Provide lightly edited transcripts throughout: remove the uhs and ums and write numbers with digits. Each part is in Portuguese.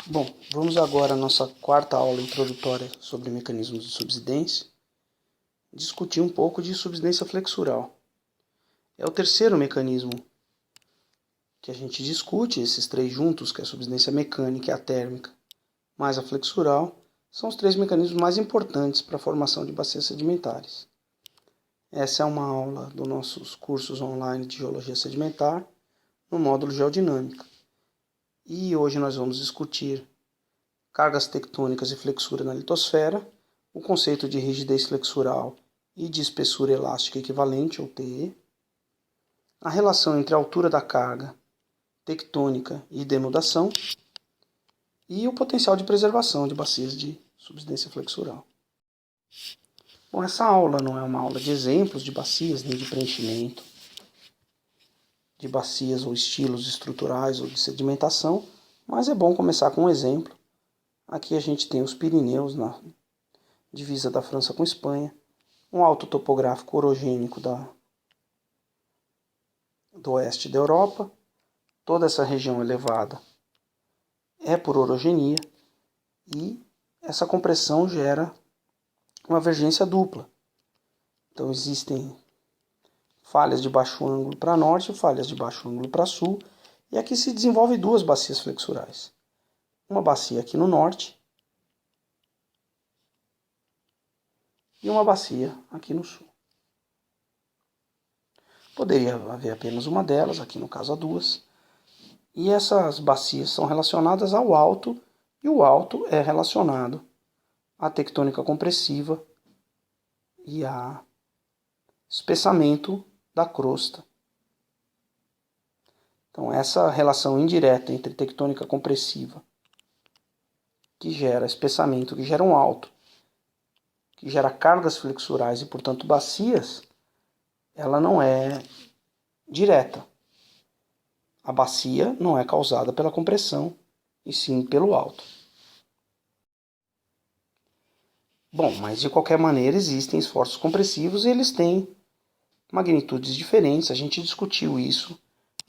Bom, vamos agora à nossa quarta aula introdutória sobre mecanismos de subsidência, discutir um pouco de subsidência flexural. É o terceiro mecanismo que a gente discute, esses três juntos, que é a subsidência mecânica e a térmica, mais a flexural, são os três mecanismos mais importantes para a formação de bacias sedimentares. Essa é uma aula dos nossos cursos online de Geologia Sedimentar, no módulo Geodinâmica. E hoje nós vamos discutir cargas tectônicas e flexura na litosfera, o conceito de rigidez flexural e de espessura elástica equivalente, ou TE, a relação entre a altura da carga tectônica e denudação, e o potencial de preservação de bacias de subsidência flexural. Bom, essa aula não é uma aula de exemplos de bacias, nem de preenchimento de bacias ou estilos estruturais ou de sedimentação, mas é bom começar com um exemplo. Aqui a gente tem os Pirineus, na divisa da França com Espanha, um alto topográfico orogênico do oeste da Europa. Toda essa região elevada é por orogenia e essa compressão gera uma vergência dupla. Então existem falhas de baixo ângulo para norte e falhas de baixo ângulo para sul, e aqui se desenvolvem duas bacias flexurais. Uma bacia aqui no norte e uma bacia aqui no sul. Poderia haver apenas uma delas, aqui no caso há duas. E essas bacias são relacionadas ao alto, e o alto é relacionado à tectônica compressiva e a espessamento da crosta. Então essa relação indireta entre tectônica compressiva, que gera espessamento, que gera um alto, que gera cargas flexurais e, portanto, bacias, ela não é direta. A bacia não é causada pela compressão, e sim pelo alto. Bom, mas de qualquer maneira existem esforços compressivos e eles têm magnitudes diferentes. A gente discutiu isso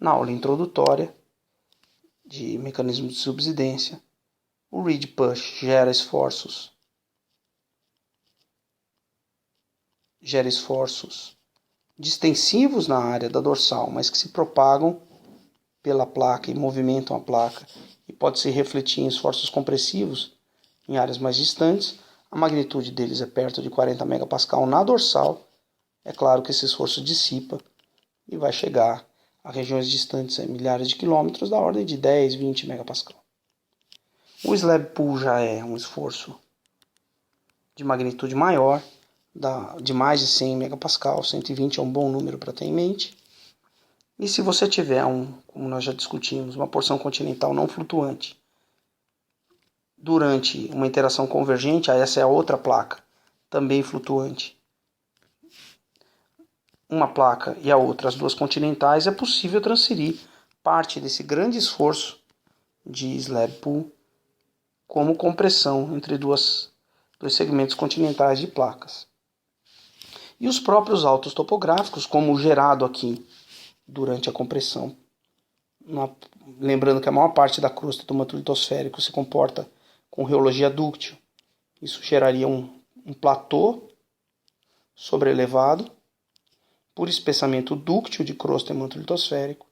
na aula introdutória de mecanismos de subsidência. O reed push gera esforços distensivos na área da dorsal, mas que se propagam pela placa e movimentam a placa, e pode se refletir em esforços compressivos em áreas mais distantes. A magnitude deles é perto de 40 MPa na dorsal. É claro que esse esforço dissipa e vai chegar a regiões distantes, a milhares de quilômetros, da ordem de 10, 20 MPa. O slab pull já é um esforço de magnitude maior, de mais de 100 MPa, 120 é um bom número para ter em mente. E se você tiver, como nós já discutimos, uma porção continental não flutuante durante uma interação convergente, essa é a outra placa, também flutuante, uma placa e a outra, as duas continentais, é possível transferir parte desse grande esforço de slab pull como compressão entre dois segmentos continentais de placas. E os próprios altos topográficos, como o gerado aqui durante a compressão. Lembrando que a maior parte da crosta do manto litosférico se comporta com reologia dúctil. Isso geraria um platô sobrelevado por espessamento dúctil de crosta e manto litosférico.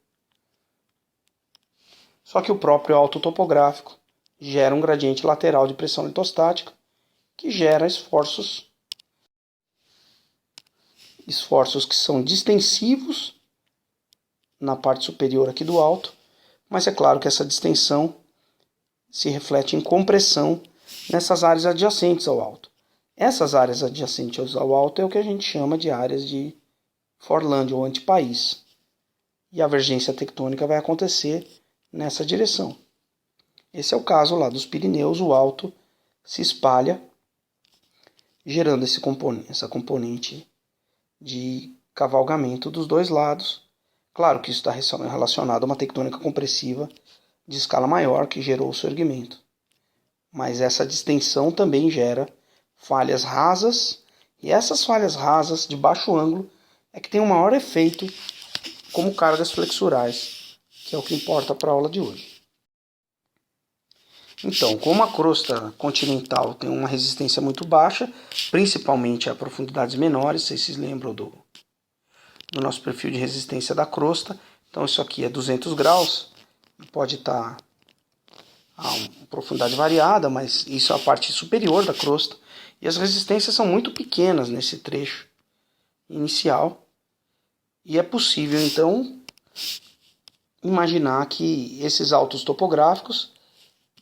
Só que o próprio alto topográfico gera um gradiente lateral de pressão litostática que gera esforços que são distensivos na parte superior aqui do alto, mas é claro que essa distensão se reflete em compressão nessas áreas adjacentes ao alto. Essas áreas adjacentes ao alto é o que a gente chama de áreas de forland ou antipaís. E a vergência tectônica vai acontecer nessa direção. Esse é o caso lá dos Pirineus, o alto se espalha, gerando essa componente de cavalgamento dos dois lados. Claro que isso está relacionado a uma tectônica compressiva de escala maior que gerou o seu erguimento. Mas essa distensão também gera falhas rasas, e essas falhas rasas de baixo ângulo é que tem o maior efeito como cargas flexurais, que é o que importa para a aula de hoje. Então, como a crosta continental tem uma resistência muito baixa, principalmente a profundidades menores, vocês se lembram do nosso perfil de resistência da crosta. Então isso aqui é 200 graus, pode estar a uma profundidade variada, mas isso é a parte superior da crosta. E as resistências são muito pequenas nesse trecho inicial. E é possível, então, imaginar que esses altos topográficos,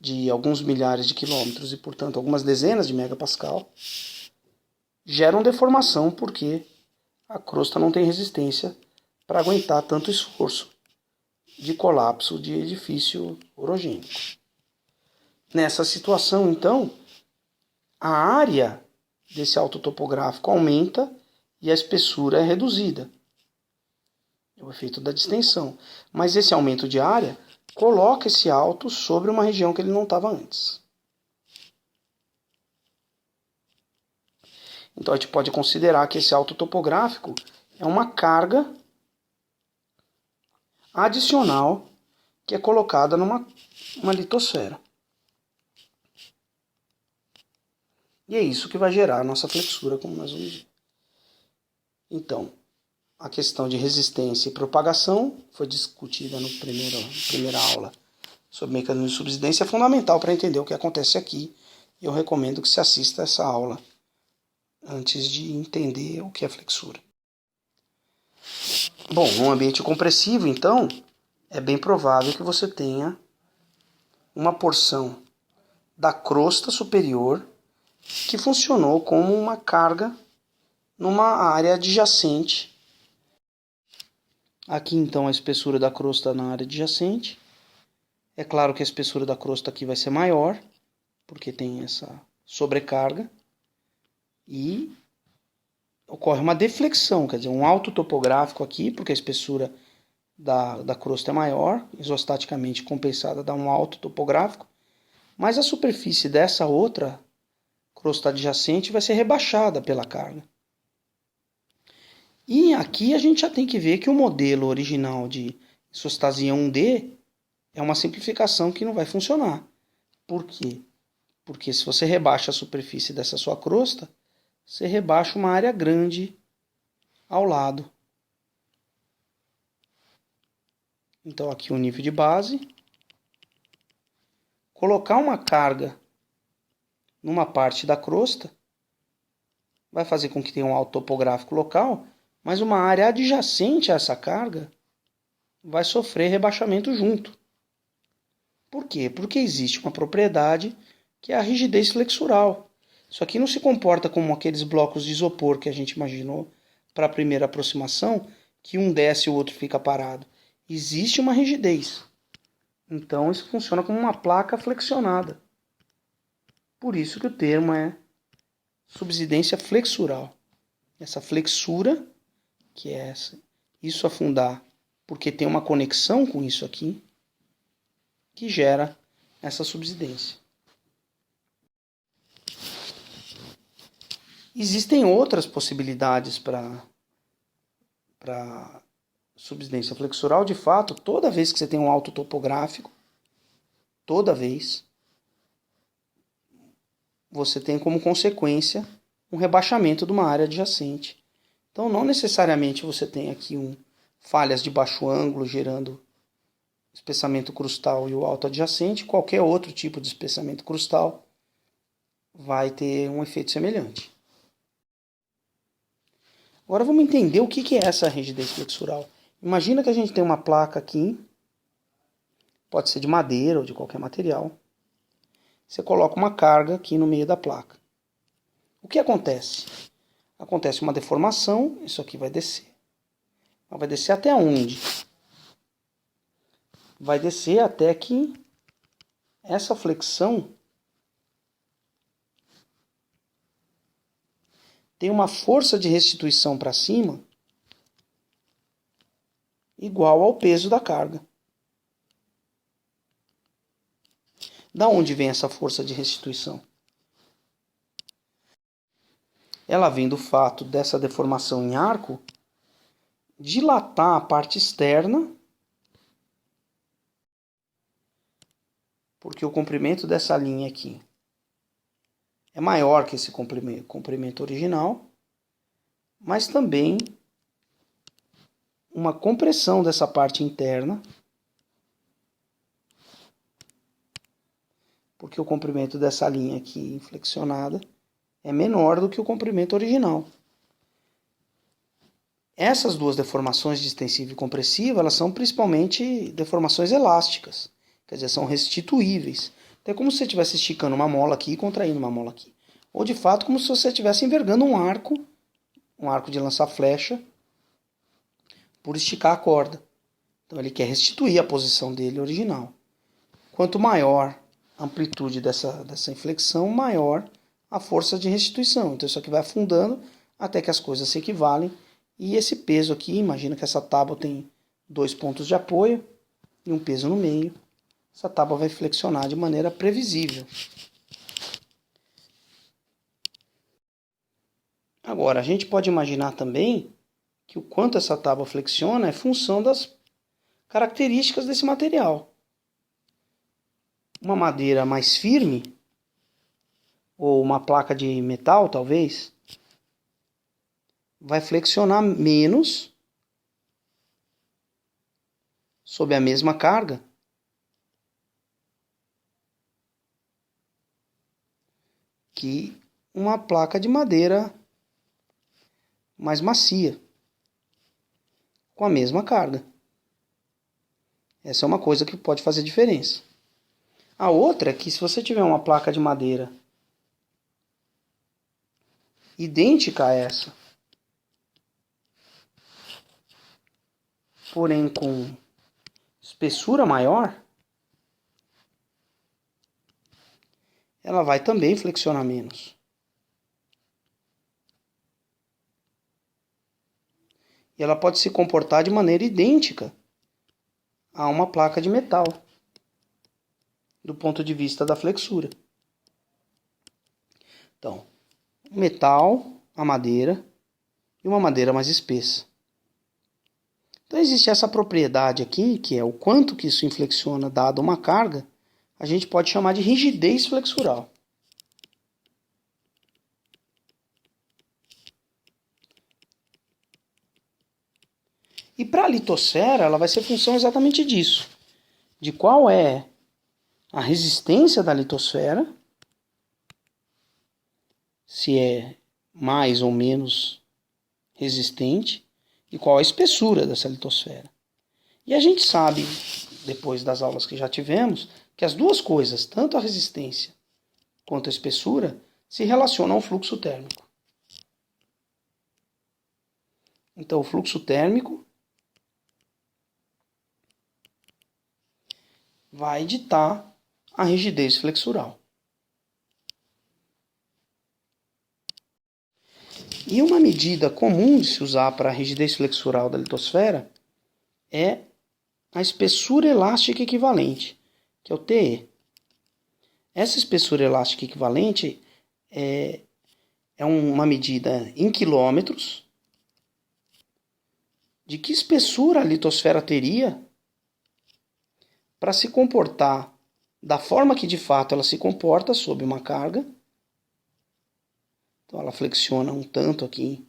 de alguns milhares de quilômetros e, portanto, algumas dezenas de megapascal, geram deformação porque a crosta não tem resistência para aguentar tanto esforço de colapso de edifício orogênico. Nessa situação, então, a área desse alto topográfico aumenta e a espessura é reduzida. É o efeito da distensão. Mas esse aumento de área coloca esse alto sobre uma região que ele não estava antes. Então a gente pode considerar que esse alto topográfico é uma carga adicional que é colocada numa litosfera. E é isso que vai gerar a nossa flexura, como nós vamos ver. Então, a questão de resistência e propagação foi discutida na primeira aula sobre mecanismo de subsidência, é fundamental para entender o que acontece aqui. E eu recomendo que se assista a essa aula antes de entender o que é flexura. Bom, num ambiente compressivo, então, é bem provável que você tenha uma porção da crosta superior que funcionou como uma carga numa área adjacente. Aqui, então, a espessura da crosta na área adjacente. É claro que a espessura da crosta aqui vai ser maior, porque tem essa sobrecarga. E ocorre uma deflexão, quer dizer, um alto topográfico aqui, porque a espessura da crosta é maior, isostaticamente compensada dá um alto topográfico, mas a superfície dessa outra crosta adjacente vai ser rebaixada pela carga. E aqui a gente já tem que ver que o modelo original de isostasia 1D é uma simplificação que não vai funcionar. Por quê? Porque se você rebaixa a superfície dessa sua crosta, você rebaixa uma área grande ao lado. Então aqui o nível de base. Colocar uma carga numa parte da crosta vai fazer com que tenha um alto topográfico local, mas uma área adjacente a essa carga vai sofrer rebaixamento junto. Por quê? Porque existe uma propriedade que é a rigidez flexural. Isso aqui não se comporta como aqueles blocos de isopor que a gente imaginou para a primeira aproximação, que um desce e o outro fica parado. Existe uma rigidez. Então isso funciona como uma placa flexionada. Por isso que o termo é subsidência flexural. Essa flexura, que é isso afundar, porque tem uma conexão com isso aqui, que gera essa subsidência. Existem outras possibilidades para subsidência flexural. De fato, toda vez que você tem um alto topográfico, toda vez, você tem como consequência um rebaixamento de uma área adjacente. Então, não necessariamente você tem aqui falhas de baixo ângulo gerando espessamento crustal e o alto adjacente. Qualquer outro tipo de espessamento crustal vai ter um efeito semelhante. Agora vamos entender o que é essa rigidez flexural. Imagina que a gente tem uma placa aqui, pode ser de madeira ou de qualquer material. Você coloca uma carga aqui no meio da placa. O que acontece? Acontece uma deformação, isso aqui vai descer. Vai descer até onde? Vai descer até que essa flexão tem uma força de restituição para cima igual ao peso da carga. Da onde vem essa força de restituição? Ela vem do fato dessa deformação em arco dilatar a parte externa porque o comprimento dessa linha aqui é maior que esse comprimento original, mas também uma compressão dessa parte interna, porque o comprimento dessa linha aqui inflexionada é menor do que o comprimento original. Essas duas deformações de extensiva e compressiva, elas são principalmente deformações elásticas, quer dizer, são restituíveis. Então é como se você estivesse esticando uma mola aqui e contraindo uma mola aqui. Ou de fato como se você estivesse envergando um arco de lançar flecha, por esticar a corda. Então ele quer restituir a posição dele original. Quanto maior a amplitude dessa inflexão, maior a força de restituição. Então isso aqui vai afundando até que as coisas se equivalem. E esse peso aqui, imagina que essa tábua tem 2 pontos de apoio e um peso no meio. Essa tábua vai flexionar de maneira previsível. Agora, a gente pode imaginar também que o quanto essa tábua flexiona é função das características desse material. Uma madeira mais firme, ou uma placa de metal, talvez, vai flexionar menos sob a mesma carga que uma placa de madeira mais macia, com a mesma carga. Essa é uma coisa que pode fazer diferença. A outra é que se você tiver uma placa de madeira idêntica a essa, porém com espessura maior, ela vai também flexionar menos. E ela pode se comportar de maneira idêntica a uma placa de metal, do ponto de vista da flexura. Então, o metal, a madeira e uma madeira mais espessa. Então existe essa propriedade aqui, que é o quanto que isso inflexiona dado uma carga, a gente pode chamar de rigidez flexural. E para a litosfera, ela vai ser função exatamente disso. De qual é a resistência da litosfera, se é mais ou menos resistente, e qual a espessura dessa litosfera. E a gente sabe, depois das aulas que já tivemos, que as duas coisas, tanto a resistência quanto a espessura, se relacionam ao fluxo térmico. Então, o fluxo térmico vai ditar a rigidez flexural. E uma medida comum de se usar para a rigidez flexural da litosfera é a espessura elástica equivalente, que é o TE. Essa espessura elástica equivalente é uma medida em quilômetros de que espessura a litosfera teria para se comportar da forma que de fato ela se comporta sob uma carga. Então ela flexiona um tanto aqui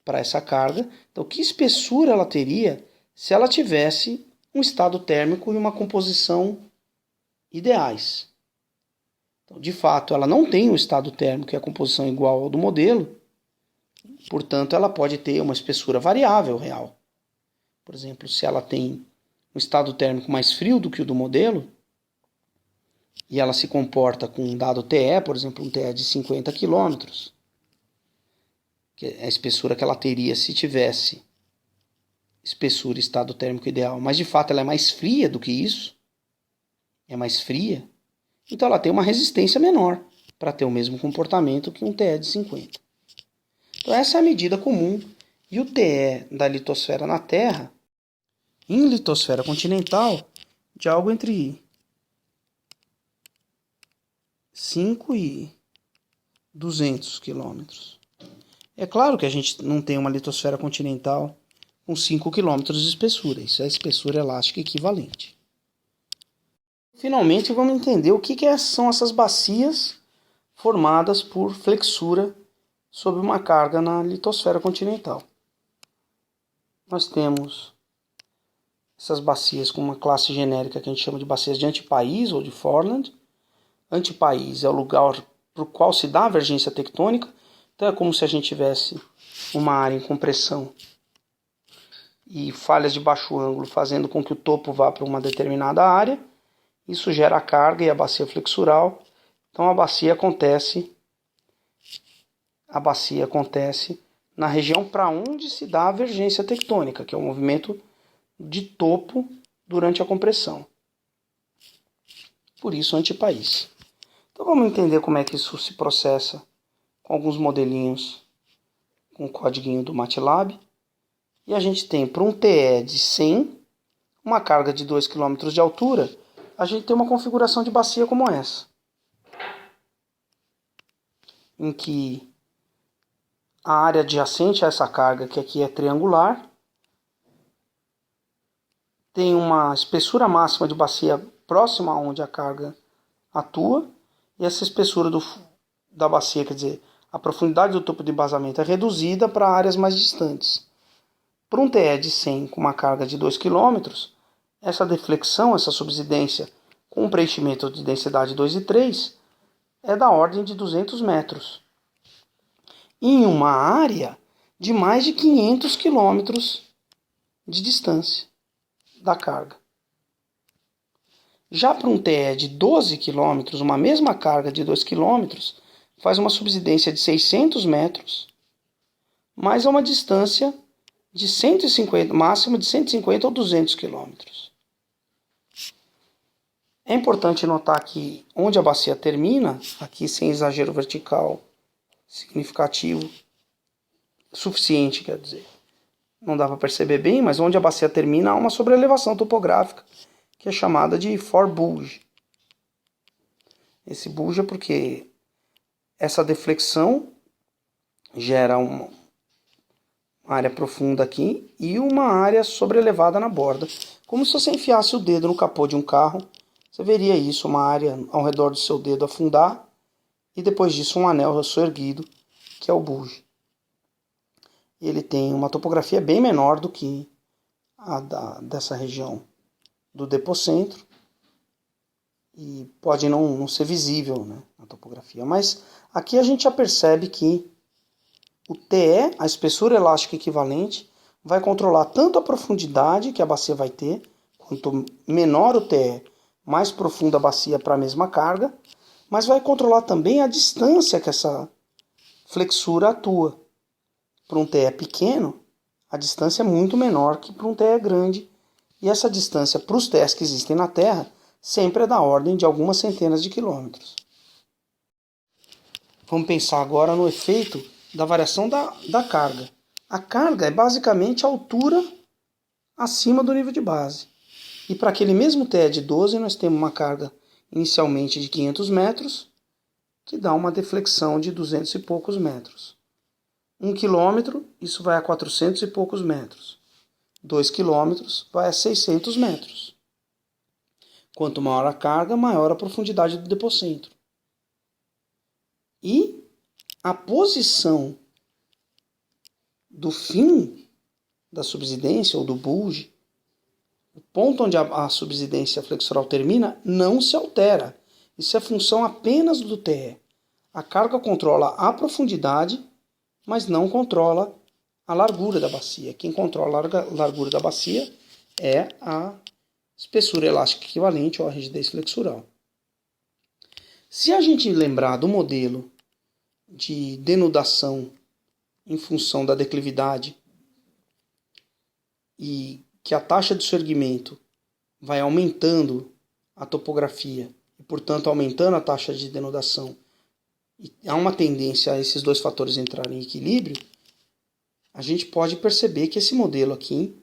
para essa carga. Então que espessura ela teria se ela tivesse um estado térmico e uma composição ideais? Então, de fato, ela não tem um estado térmico e a composição igual ao do modelo, portanto ela pode ter uma espessura variável real. Por exemplo, se ela tem um estado térmico mais frio do que o do modelo, e ela se comporta com um dado TE, por exemplo, um TE de 50 km, que é a espessura que ela teria se tivesse espessura e estado térmico ideal, mas de fato ela é mais fria do que isso, é mais fria, então ela tem uma resistência menor para ter o mesmo comportamento que um TE de 50. Então essa é a medida comum, e o TE da litosfera na Terra, em litosfera continental, de algo entre 5 e 200 quilômetros. É claro que a gente não tem uma litosfera continental com 5 km de espessura. Isso é espessura elástica equivalente. Finalmente, vamos entender o que são essas bacias formadas por flexura sob uma carga na litosfera continental. Nós temos essas bacias com uma classe genérica que a gente chama de bacias de antipaís ou de foreland. Antipaís é o lugar para o qual se dá a divergência tectônica, então é como se a gente tivesse uma área em compressão e falhas de baixo ângulo fazendo com que o topo vá para uma determinada área. Isso gera a carga e a bacia flexural. Então a bacia acontece na região para onde se dá a divergência tectônica, que é o movimento de topo durante a compressão. Por isso, antipaís. Então vamos entender como é que isso se processa com alguns modelinhos com o código do MATLAB. E a gente tem para um TE de 100, uma carga de 2 km de altura, a gente tem uma configuração de bacia como essa, em que a área adjacente a essa carga, que aqui é triangular, tem uma espessura máxima de bacia próxima a onde a carga atua, e essa espessura da bacia, quer dizer, a profundidade do topo de embasamento é reduzida para áreas mais distantes. Para um TE de 100 com uma carga de 2 km, essa deflexão, essa subsidência com um preenchimento de densidade 2 e 3 é da ordem de 200 metros. Em uma área de mais de 500 km de distância da carga. Já para um TE de 12 km, uma mesma carga de 2 km faz uma subsidência de 600 metros, mas a uma distância de 150, máximo de 150 ou 200 km. É importante notar que onde a bacia termina, aqui sem exagero vertical significativo, suficiente, quer dizer, não dá para perceber bem, mas onde a bacia termina há uma sobreelevação topográfica que é chamada de forebulge. Esse bulge é porque essa deflexão gera uma área profunda aqui e uma área sobrelevada na borda. Como se você enfiasse o dedo no capô de um carro, você veria isso, uma área ao redor do seu dedo afundar e depois disso um anel soerguido, que é o bulge. Ele tem uma topografia bem menor do que a dessa região do depocentro e pode não ser visível, né, na topografia. Mas aqui a gente já percebe que o TE, a espessura elástica equivalente, vai controlar tanto a profundidade que a bacia vai ter, quanto menor o TE, mais profunda a bacia para a mesma carga, mas vai controlar também a distância que essa flexura atua. Para um TE pequeno, a distância é muito menor que para um TE grande, e essa distância para os TEs que existem na Terra sempre é da ordem de algumas centenas de quilômetros. Vamos pensar agora no efeito da variação da carga. A carga é basicamente a altura acima do nível de base. E para aquele mesmo TE de 12, nós temos uma carga inicialmente de 500 metros, que dá uma deflexão de 200 e poucos metros. 1 quilômetro, isso vai a 400 e poucos metros. 2 quilômetros vai a 600 metros. Quanto maior a carga, maior a profundidade do depocentro. E a posição do fim da subsidência ou do bulge, o ponto onde a subsidência flexural termina, não se altera. Isso é função apenas do TE. A carga controla a profundidade, mas não controla a largura da bacia. Quem controla a largura da bacia é a espessura elástica equivalente ou a rigidez flexural. Se a gente lembrar do modelo de denudação em função da declividade e que a taxa de soerguimento vai aumentando a topografia e, portanto, aumentando a taxa de denudação, e há uma tendência a esses dois fatores entrarem em equilíbrio, a gente pode perceber que esse modelo aqui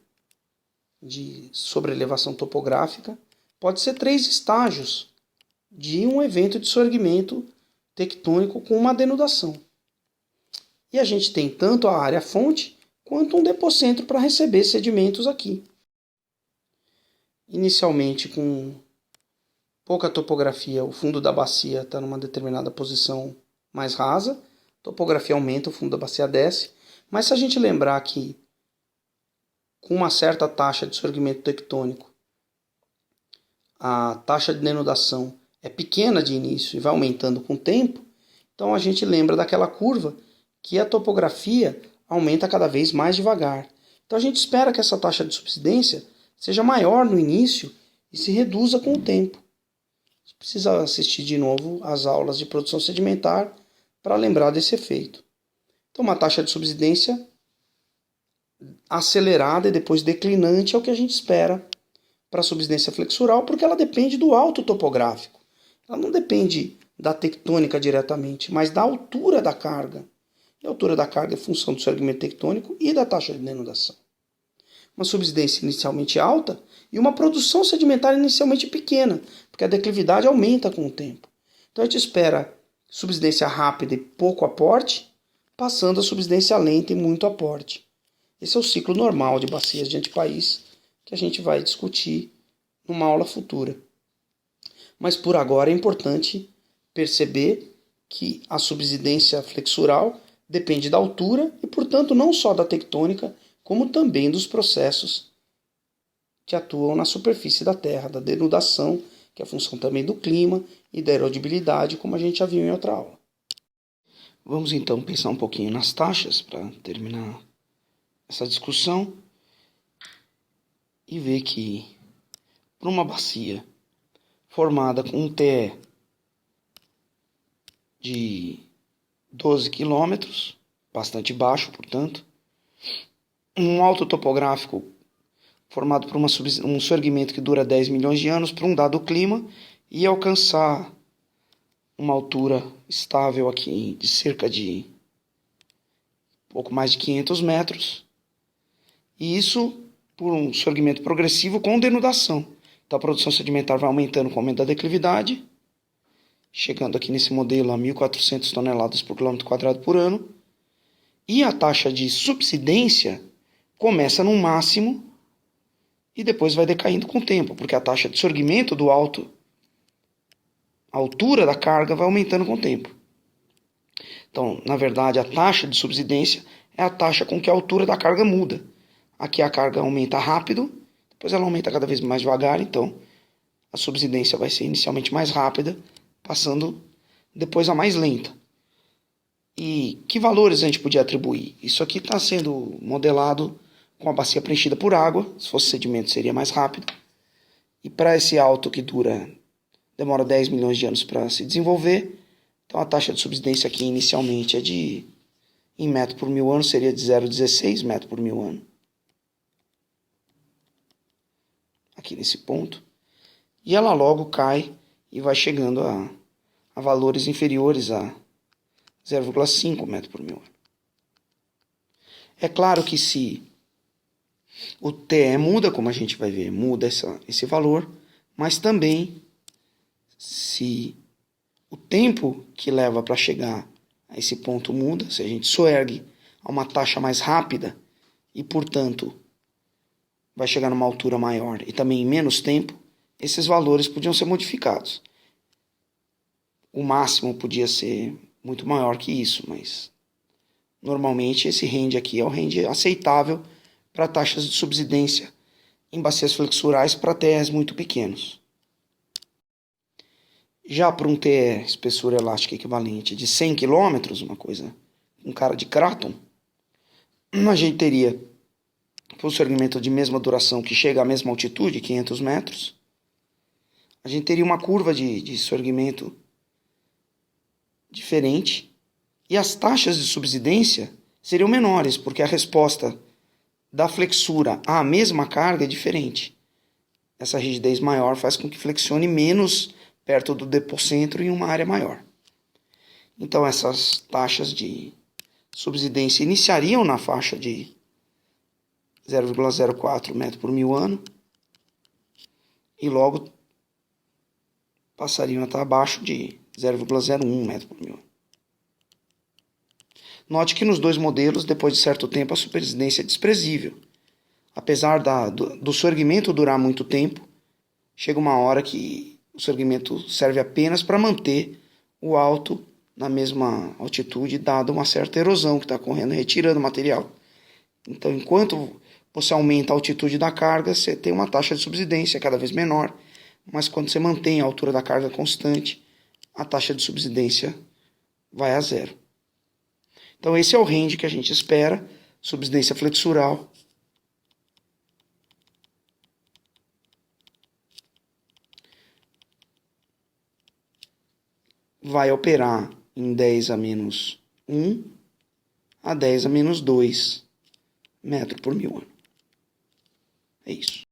de sobrelevação topográfica pode ser 3 estágios de um evento de soerguimento tectônico com uma denudação. E a gente tem tanto a área fonte quanto um depocentro para receber sedimentos aqui. Inicialmente pouca topografia, o fundo da bacia está numa determinada posição mais rasa, a topografia aumenta, o fundo da bacia desce. Mas se a gente lembrar que com uma certa taxa de sorgimento tectônico, a taxa de denudação é pequena de início e vai aumentando com o tempo, então a gente lembra daquela curva que a topografia aumenta cada vez mais devagar. Então a gente espera que essa taxa de subsidência seja maior no início e se reduza com o tempo. Você precisa assistir de novo às aulas de produção sedimentar para lembrar desse efeito. Então uma taxa de subsidência acelerada e depois declinante é o que a gente espera para a subsidência flexural, porque ela depende do alto topográfico. Ela não depende da tectônica diretamente, mas da altura da carga. E a altura da carga é função do sorgimento tectônico e da taxa de denudação. Uma subsidência inicialmente alta e uma produção sedimentar inicialmente pequena, porque a declividade aumenta com o tempo. Então a gente espera subsidência rápida e pouco aporte, passando a subsidência lenta e muito aporte. Esse é o ciclo normal de bacias de antipaís que a gente vai discutir numa aula futura. Mas por agora é importante perceber que a subsidência flexural depende da altura e, portanto, não só da tectônica, como também dos processos que atuam na superfície da Terra, da denudação, que é a função também do clima, e da erodibilidade, como a gente já viu em outra aula. Vamos então pensar um pouquinho nas taxas para terminar essa discussão e ver que para uma bacia formada com um TE de 12 quilômetros, bastante baixo, portanto, um alto topográfico formado por um sorgimento que dura 10 milhões de anos para um dado clima e alcançar uma altura estável aqui de cerca de pouco mais de 500 metros. E isso por um sorgimento progressivo com denudação. Então a produção sedimentar vai aumentando com o aumento da declividade, chegando aqui nesse modelo a 1.400 toneladas por quilômetro quadrado por ano. E a taxa de subsidência começa no máximo e depois vai decaindo com o tempo, porque a taxa de sorgimento do alto, a altura da carga vai aumentando com o tempo. Então, na verdade, a taxa de subsidência é a taxa com que a altura da carga muda. Aqui a carga aumenta rápido, depois ela aumenta cada vez mais devagar, então a subsidência vai ser inicialmente mais rápida, passando depois a mais lenta. E que valores a gente podia atribuir? Isso aqui está sendo modelado com a bacia preenchida por água, se fosse sedimento seria mais rápido. E para esse alto que demora 10 milhões de anos para se desenvolver, então a taxa de subsidência aqui inicialmente é em metro por mil anos, seria de 0,16 metro por mil ano. Aqui nesse ponto. E ela logo cai e vai chegando a valores inferiores a 0,5 metro por mil ano. É claro que se o TE muda, como a gente vai ver, muda esse valor, mas também se o tempo que leva para chegar a esse ponto muda, se a gente soergue a uma taxa mais rápida e, portanto, vai chegar numa altura maior e também em menos tempo, esses valores podiam ser modificados. O máximo podia ser muito maior que isso, mas normalmente esse range aqui é o range aceitável para taxas de subsidência em bacias flexurais para TEs muito pequenos. Já para um TE espessura elástica equivalente de 100 km, uma coisa com cara de Craton, a gente teria um sorgimento de mesma duração que chega à mesma altitude, 500 metros. A gente teria uma curva de sorgimento diferente e as taxas de subsidência seriam menores, porque a resposta da flexura à mesma carga é diferente. Essa rigidez maior faz com que flexione menos perto do depocentro em uma área maior. Então essas taxas de subsidência iniciariam na faixa de 0,04 metro por mil ano e logo passariam a estar abaixo de 0,01 metro por mil ano. Note que nos dois modelos, depois de certo tempo, a supersidência é desprezível. Apesar do sorgimento durar muito tempo, chega uma hora que O segmento serve apenas para manter o alto na mesma altitude, dada uma certa erosão que está ocorrendo, retirando o material. Então, enquanto você aumenta a altitude da carga, você tem uma taxa de subsidência cada vez menor, mas quando você mantém a altura da carga constante, a taxa de subsidência vai a zero. Então, esse é o range que a gente espera, subsidência flexural. Vai operar em 10 a menos 1 a 10 a menos 2 metros por mil ano. É isso.